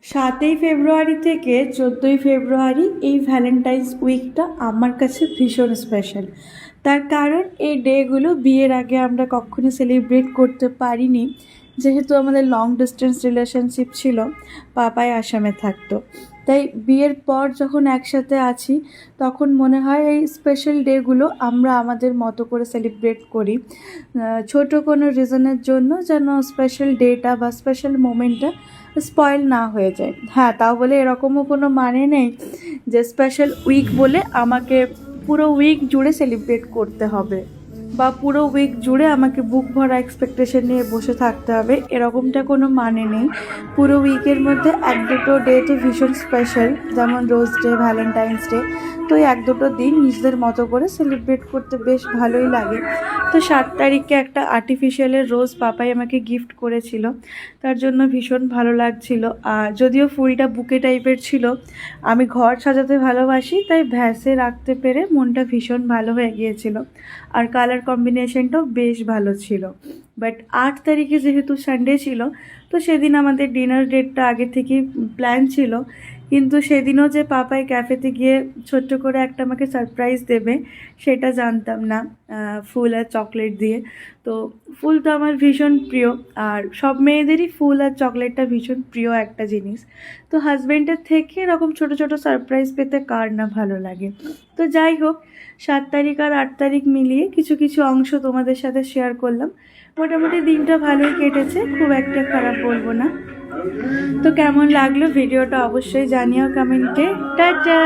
7ই ফেব্রুয়ারি থেকে 14ই ফেব্রুয়ারি এই ভ্যালেন্টাইন্স উইকটা আমার কাছে ভীষণ স্পেশাল। তার কারণ এই ডেগুলো বিয়ের আগে আমরা কখনো সেলিব্রেট করতে পারিনি, যেহেতু আমাদের লং ডিস্টেন্স রিলেশনশিপ ছিল, পাপাই আসামে থাকতো। তাই বিয়ের পর যখন একসাথে আছি তখন মনে হয় এই স্পেশাল ডেগুলো আমরা আমাদের মতো করে সেলিব্রেট করি, ছোট কোনো রিজনের জন্য, যেন স্পেশাল ডেটা বা স্পেশাল মোমেন্টটা স্পয়েল না হয়ে যায়। হ্যাঁ, তাও বলে এরকমও কোনো মানে নেই যে স্পেশাল উইক বলে আমাকে পুরো উইক জুড়ে সেলিব্রেট করতে হবে বা পুরো উইক জুড়ে আমাকে বুক ভরা এক্সপেকটেশন নিয়ে বসে থাকতে হবে, এরকমটা কোনো মানে নেই। পুরো উইকের মধ্যে এক দুটো ডে তো ভীষণ স্পেশাল, যেমন রোজ ডে, ভ্যালেন্টাইন্স ডে। তো এই এক দুটো দিন নিজেদের মতো করে সেলিব্রেট করতে বেশ ভালোই লাগে। তো 7 তারিখে একটা আর্টিফিশিয়ালের রোজ পাপাই আমাকে গিফট করেছিল, তার জন্য ভীষণ ভালো লাগছিল। আর যদিও ফুলটা বুকে টাইপের ছিল, আমি ঘর সাজাতে ভালোবাসি, তাই ভ্যাসে রাখতে পেরে মনটা ভীষণ ভালো হয়ে গিয়েছিল। আর কালার কম্বিনেশনটাও বেশ ভালো ছিল। বাট 8 তারিখে যেহেতু সানডে ছিল, তো সেদিন আমাদের ডিনার ডেটটা আগে থেকেই প্ল্যান ছিল, কিন্তু সেদিনও যে পাপাই ক্যাফেতে গিয়ে ছোট্ট করে একটা আমাকে সারপ্রাইজ দেবে সেটা জানতাম না, ফুল আর চকলেট দিয়ে। তো ফুল তো আমার ভীষণ প্রিয়, আর সব মেয়েদেরই ফুল আর চকলেটটা ভীষণ প্রিয় একটা জিনিস। তো হাজব্যান্ডের থেকে এরকম ছোট ছোট সারপ্রাইজ পেতে কার না ভালো লাগে। তো যাই হোক, 7 তারিখ আর 8 তারিখ মিলিয়ে কিছু কিছু অংশ তোমাদের সাথে শেয়ার করলাম। মোটামুটি দিনটা ভালোই কেটেছে, খুব একটা খারাপ বলবো না। তো কেমন লাগলো ভিডিওটা অবশ্যই জানিও কমেন্টে। টাটা।